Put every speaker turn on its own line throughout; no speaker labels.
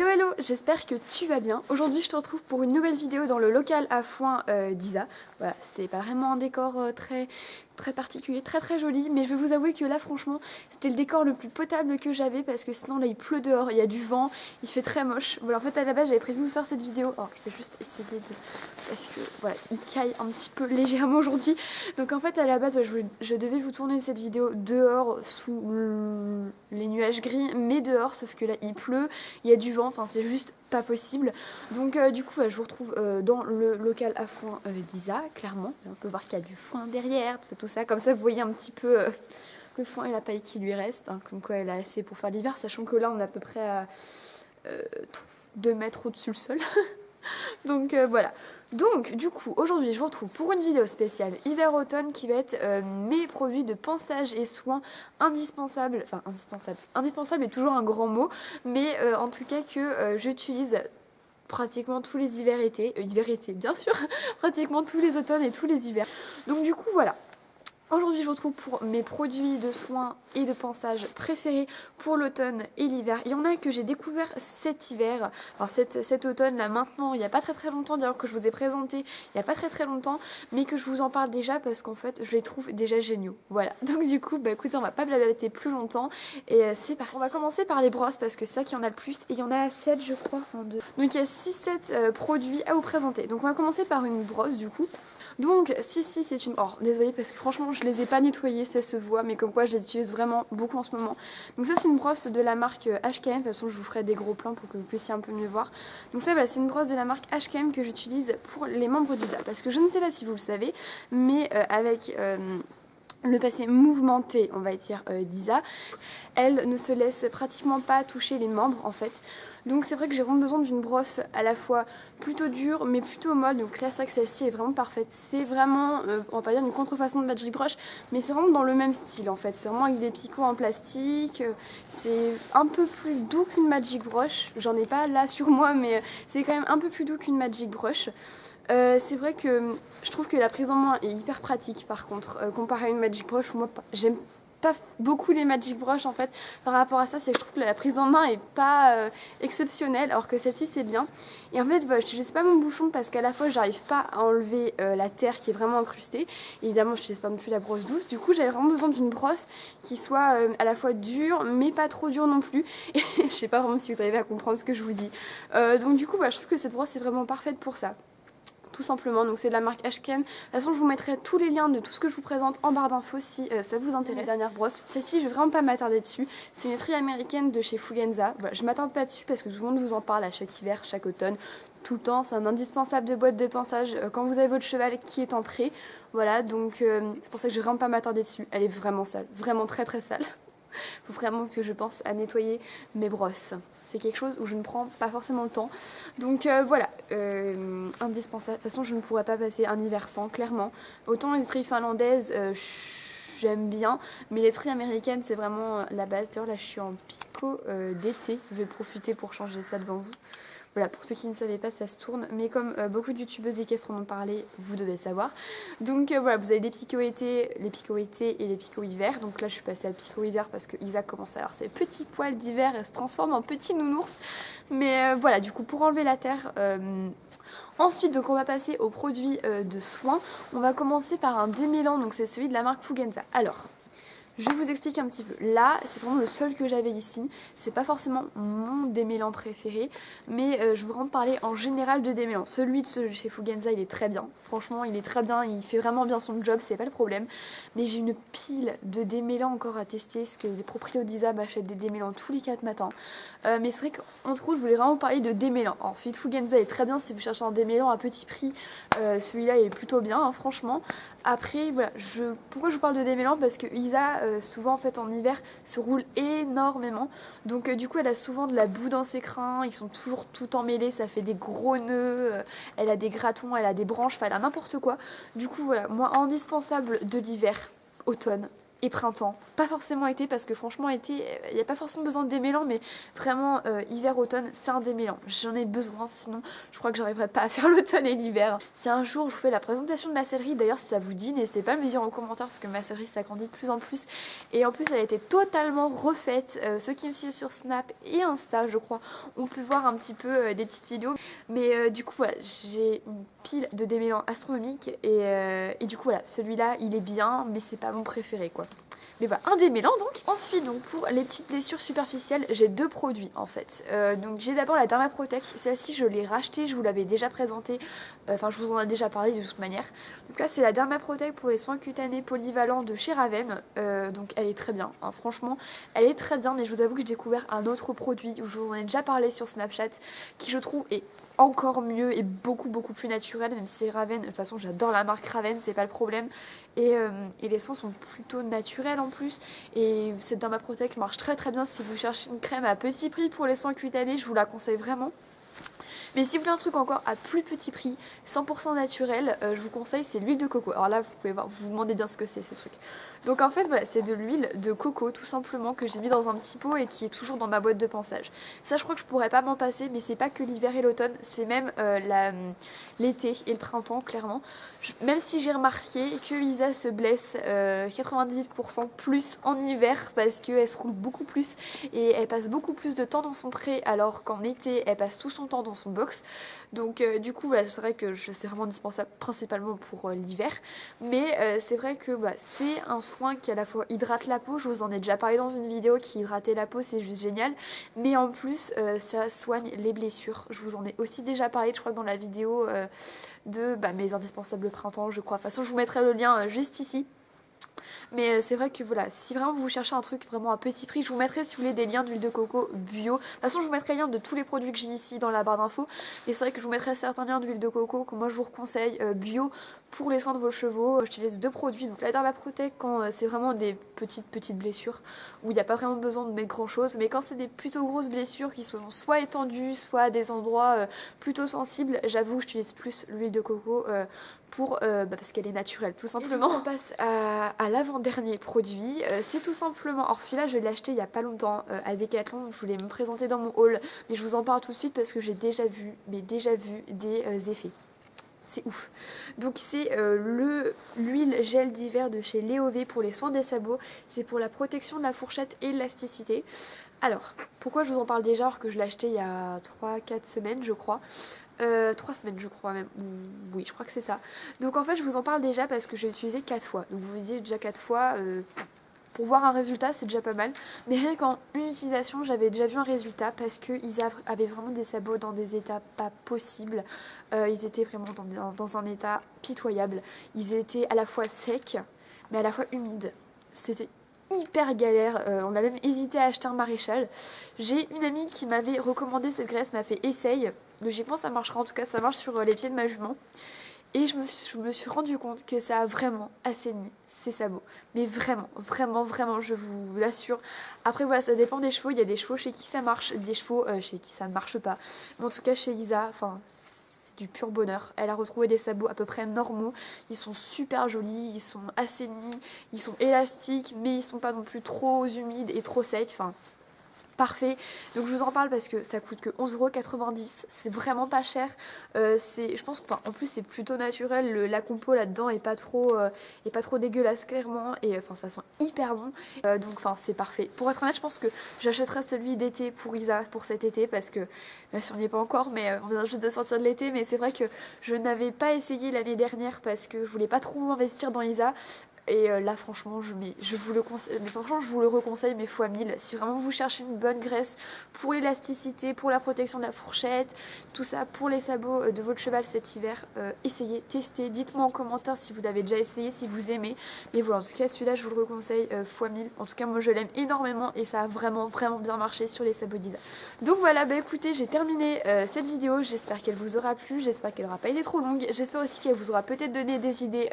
Hello hello, j'espère que tu vas bien. Aujourd'hui je te retrouve pour une nouvelle vidéo dans le local à foin d'Isa. Voilà, c'est pas vraiment un décor très particulier, très joli, mais je vais vous avouer que là franchement c'était le décor le plus potable que j'avais parce que sinon là il pleut dehors, il y a du vent, il fait très moche. Voilà, en fait à la base j'avais prévu de faire cette vidéo, alors je vais juste essayer de... parce que voilà, il caille un petit peu légèrement aujourd'hui. Donc en fait à la base je devais vous tourner cette vidéo dehors sous les nuages gris, mais dehors, sauf que là il pleut, il y a du vent, enfin c'est juste pas possible. Donc du coup je vous retrouve dans le local à foin d'Isa, clairement. On peut voir qu'il y a du foin derrière, tout ça. Comme ça vous voyez un petit peu le foin et la paille qui lui reste, hein, comme quoi elle a assez pour faire l'hiver, sachant que là on est à peu près à 2 mètres au-dessus le sol. Donc voilà. Donc du coup aujourd'hui je vous retrouve pour une vidéo spéciale hiver-automne qui va être mes produits de pansage et soins indispensables. Enfin indispensable est toujours un grand mot, mais en tout cas que j'utilise pratiquement tous les hivers-été, hiver-été bien sûr, pratiquement tous les automnes et tous les hivers. Donc du coup voilà. Aujourd'hui je vous retrouve pour mes produits de soins et de pansage préférés pour l'automne et l'hiver. Il y en a que j'ai découvert cet hiver, alors cet automne là maintenant, il n'y a pas très longtemps d'ailleurs, que je vous ai présenté il n'y a pas très longtemps, mais que je vous en parle déjà parce qu'en fait je les trouve déjà géniaux. Voilà, donc du coup bah écoutez, on va pas blablater plus longtemps et c'est parti. On va commencer par les brosses parce que c'est ça qu'il y en a le plus et il y en a 7 je crois, 1, 2. Donc il y a 6-7 produits à vous présenter. Donc on va commencer par une brosse du coup. Donc si c'est une... Oh désolée parce que franchement je les ai pas nettoyées, ça se voit, mais comme quoi je les utilise vraiment beaucoup en ce moment. Donc ça c'est une brosse de la marque HKM, de toute façon je vous ferai des gros plans pour que vous puissiez un peu mieux voir. Donc ça voilà, c'est une brosse de la marque HKM que j'utilise pour les membres d'Isa. Parce que je ne sais pas si vous le savez, mais avec... le passé mouvementé, on va dire, d'Isa, elle ne se laisse pratiquement pas toucher les membres en fait. Donc c'est vrai que j'ai vraiment besoin d'une brosse à la fois plutôt dure mais plutôt molle. Donc là c'est vrai que celle-ci est vraiment parfaite. C'est vraiment, on va pas dire une contrefaçon de Magic Brush, mais c'est vraiment dans le même style en fait. C'est vraiment avec des picots en plastique. C'est un peu plus doux qu'une Magic Brush. J'en ai pas là sur moi, mais c'est quand même un peu plus doux qu'une Magic Brush. C'est vrai que je trouve que la prise en main est hyper pratique par contre, comparé à une Magic Brush où moi j'aime pas beaucoup les Magic Brush en fait. Par rapport à ça, c'est que je trouve que la prise en main est pas exceptionnelle, alors que celle-ci c'est bien. Et en fait voilà, je n'utilise pas mon bouchon parce qu'à la fois j'arrive pas à enlever la terre qui est vraiment incrustée. Évidemment je n'utilise pas non plus la brosse douce, du coup j'avais vraiment besoin d'une brosse qui soit à la fois dure mais pas trop dure non plus. Et je sais pas vraiment si vous arrivez à comprendre ce que je vous dis. Donc du coup voilà, je trouve que cette brosse est vraiment parfaite pour ça. Tout simplement, donc c'est de la marque HKM. De toute façon je vous mettrai tous les liens de tout ce que je vous présente en barre d'infos si ça vous intéresse. La dernière brosse, celle-ci je vais vraiment pas m'attarder dessus, c'est une étrille américaine de chez Fugenza. Voilà, je m'attarde pas dessus parce que tout le monde vous en parle à chaque hiver, chaque automne, tout le temps. C'est un indispensable de boîte de pansage quand vous avez votre cheval qui est en pré. Voilà, donc c'est pour ça que je vais vraiment pas m'attarder dessus. Elle est vraiment sale, vraiment très sale. Faut vraiment que je pense à nettoyer mes brosses. C'est quelque chose où je ne prends pas forcément le temps. Donc voilà, indispensable. De toute façon, je ne pourrais pas passer un hiver sans, clairement. Autant les trilles finlandaises, j'aime bien, mais les trilles américaines, c'est vraiment la base. D'ailleurs, là, je suis en picot d'été. Je vais profiter pour changer ça devant vous. Voilà, pour ceux qui ne savaient pas, ça se tourne, mais comme beaucoup de youtubeuses équestres en ont parlé, vous devez le savoir. Donc voilà, vous avez les picots été et les picots hiver. Donc là, je suis passée à picot hiver parce que Isa commence à avoir ses petits poils d'hiver et se transforme en petit nounours. Mais voilà, du coup, pour enlever la terre... Ensuite, donc on va passer aux produits de soins. On va commencer par un démêlant, donc c'est celui de la marque Fugenza. Alors... je vous explique un petit peu. Là, c'est vraiment le seul que j'avais ici. C'est pas forcément mon démêlant préféré, mais je vous rends parler en général de démêlant. Celui de chez Fugenza, il est très bien. Franchement, il est très bien. Il fait vraiment bien son job, c'est pas le problème. Mais j'ai une pile de démêlants encore à tester, parce que les proprios d'Isa m'achètent des démêlants tous les 4 matins. Mais c'est vrai qu'entre autres, je voulais vraiment vous parler de démêlants. Alors, celui de Fugenza est très bien si vous cherchez un démêlant à petit prix. Celui-là est plutôt bien, hein, franchement. Après, voilà, pourquoi je vous parle de démêlant? Parce que Isa, souvent en fait en hiver, se roule énormément. Donc du coup, elle a souvent de la boue dans ses crins, ils sont toujours tout emmêlés, ça fait des gros nœuds, elle a des gratons, elle a des branches, enfin elle a n'importe quoi. Du coup, voilà, moi, indispensable de l'hiver, automne, et printemps, pas forcément été parce que franchement été, il n'y a pas forcément besoin de démêlant, mais vraiment hiver-automne c'est un démêlant, j'en ai besoin, sinon je crois que j'arriverai pas à faire l'automne et l'hiver. Si un jour je vous fais la présentation de ma sellerie, d'ailleurs si ça vous dit, n'hésitez pas à me le dire en commentaire parce que ma sellerie s'agrandit de plus en plus et en plus elle a été totalement refaite. Ceux qui me suivent sur Snap et Insta je crois ont pu voir un petit peu des petites vidéos, mais du coup voilà, j'ai une pile de démêlants astronomiques et du coup voilà, celui-là il est bien mais c'est pas mon préféré quoi. Mais voilà, un démêlant donc. Ensuite donc pour les petites blessures superficielles, j'ai deux produits en fait. Donc j'ai d'abord la Dermaprotect, celle-ci je l'ai rachetée, je vous l'avais déjà présentée, enfin je vous en ai déjà parlé de toute manière. Donc là c'est la Dermaprotect pour les soins cutanés polyvalents de chez Raven, donc elle est très bien, hein. Franchement elle est très bien, mais je vous avoue que j'ai découvert un autre produit où je vous en ai déjà parlé sur Snapchat, qui je trouve est encore mieux et beaucoup plus naturel, même si Raven, de toute façon j'adore la marque Raven, c'est pas le problème, et les soins sont plutôt naturels en plus, et cette Dermaprotect marche très bien si vous cherchez une crème à petit prix pour les soins cutanés, je vous la conseille vraiment. Mais si vous voulez un truc encore à plus petit prix, 100% naturel, je vous conseille c'est l'huile de coco. Alors là vous pouvez voir, vous vous demandez bien ce que c'est ce truc. Donc en fait voilà, c'est de l'huile de coco tout simplement que j'ai mis dans un petit pot et qui est toujours dans ma boîte de pansage. Ça je crois que je pourrais pas m'en passer, mais c'est pas que l'hiver et l'automne, c'est même l'été et le printemps clairement. Même si j'ai remarqué que Isa se blesse 98% plus en hiver parce qu'elle se roule beaucoup plus et elle passe beaucoup plus de temps dans son pré, alors qu'en été elle passe tout son temps dans son box. Donc du coup voilà, c'est vrai que c'est vraiment indispensable principalement pour l'hiver, mais c'est vrai que c'est un soin qui à la fois hydrate la peau, je vous en ai déjà parlé dans une vidéo qui hydratait la peau, c'est juste génial, mais en plus ça soigne les blessures, je vous en ai aussi déjà parlé je crois que dans la vidéo de mes indispensables printemps je crois, de toute façon je vous mettrai le lien juste ici. Mais c'est vrai que voilà, si vraiment vous cherchez un truc vraiment à petit prix, je vous mettrai si vous voulez des liens d'huile de coco bio. De toute façon je vous mettrai les liens de tous les produits que j'ai ici dans la barre d'infos. Mais c'est vrai que je vous mettrai certains liens d'huile de coco que moi je vous conseille bio pour les soins de vos chevaux. J'utilise deux produits, donc la Dermaprotect quand c'est vraiment des petites blessures où il n'y a pas vraiment besoin de mettre grand chose. Mais quand c'est des plutôt grosses blessures qui sont soit étendues, soit à des endroits plutôt sensibles, j'avoue que j'utilise plus l'huile de coco parce qu'elle est naturelle tout simplement. On passe à l'avant-dernier produit, c'est tout simplement, alors celui-là je l'ai acheté il n'y a pas longtemps à Decathlon, je voulais me présenter dans mon haul, mais je vous en parle tout de suite parce que j'ai déjà vu des effets. C'est ouf. Donc c'est l'huile gel d'hiver de chez Léové pour les soins des sabots. C'est pour la protection de la fourchette et l'élasticité. Alors, pourquoi je vous en parle déjà alors que je l'ai acheté il y a 3-4 semaines je crois. 3 semaines je crois même, oui je crois que c'est ça. Donc en fait je vous en parle déjà parce que j'ai utilisé 4 fois. Donc vous vous dites déjà 4 fois, pour voir un résultat c'est déjà pas mal. Mais rien qu'en une utilisation j'avais déjà vu un résultat parce qu'ils avaient vraiment des sabots dans des états pas possibles. Ils étaient vraiment dans un état pitoyable. Ils étaient à la fois secs mais à la fois humides. C'était hyper galère, on a même hésité à acheter un maréchal. J'ai une amie qui m'avait recommandé cette graisse, m'a fait essaye. Logiquement ça marchera, en tout cas ça marche sur les pieds de ma jument. Et je me suis rendu compte que ça a vraiment assaini ses sabots. Mais vraiment, je vous l'assure. Après voilà, ça dépend des chevaux. Il y a des chevaux chez qui ça marche, des chevaux chez qui ça ne marche pas. Mais en tout cas chez Isa, c'est du pur bonheur. Elle a retrouvé des sabots à peu près normaux. Ils sont super jolis, ils sont assainis, ils sont élastiques, mais ils sont pas non plus trop humides et trop secs. Parfait, donc je vous en parle parce que ça coûte que 11,90 €, c'est vraiment pas cher, je pense qu'en plus c'est plutôt naturel, la compo là-dedans est pas trop dégueulasse clairement, et ça sent hyper bon, donc c'est parfait. Pour être honnête je pense que j'achèterai celui d'été pour Isa pour cet été parce que, si on n'y est pas encore, mais on vient juste de sortir de l'été, mais c'est vrai que je n'avais pas essayé l'année dernière parce que je voulais pas trop investir dans Isa. Et là franchement je vous le conseille, mais franchement je vous le reconseille mais fois 1000. Si vraiment vous cherchez une bonne graisse pour l'élasticité, pour la protection de la fourchette, tout ça pour les sabots de votre cheval cet hiver, essayez, testez, dites-moi en commentaire si vous l'avez déjà essayé, si vous aimez. Mais voilà, en tout cas celui-là je vous le reconseille fois 1000. En tout cas moi je l'aime énormément et ça a vraiment bien marché sur les sabots d'Isa. Donc voilà, écoutez, j'ai terminé cette vidéo, j'espère qu'elle vous aura plu, j'espère qu'elle n'aura pas été trop longue, j'espère aussi qu'elle vous aura peut-être donné des idées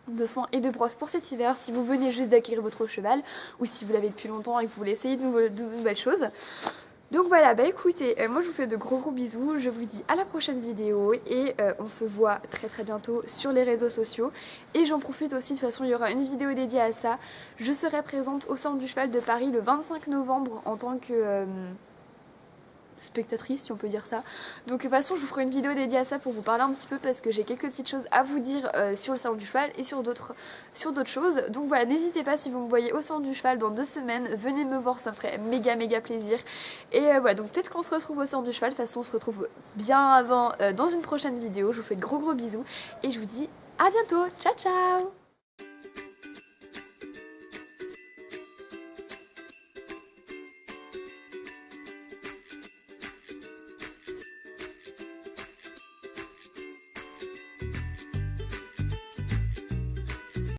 de soins et de brosses pour cet hiver si vous venez juste d'acquérir votre cheval ou si vous l'avez depuis longtemps et que vous voulez essayer de nouvelles choses. Donc voilà, bah écoutez, moi je vous fais de gros bisous, je vous dis à la prochaine vidéo et on se voit très bientôt sur les réseaux sociaux. Et j'en profite aussi, de toute façon il y aura une vidéo dédiée à ça. Je serai présente au Salon du Cheval de Paris le 25 novembre en tant que spectatrice, si on peut dire ça. Donc de toute façon je vous ferai une vidéo dédiée à ça pour vous parler un petit peu, parce que j'ai quelques petites choses à vous dire sur le Salon du Cheval et sur d'autres choses. Donc voilà, n'hésitez pas, si vous me voyez au Salon du Cheval dans 2 semaines, venez me voir, ça me ferait méga plaisir. Et voilà, donc peut-être qu'on se retrouve au Salon du Cheval. De toute façon on se retrouve bien avant dans une prochaine vidéo. Je vous fais de gros bisous et je vous dis à bientôt. Ciao ciao.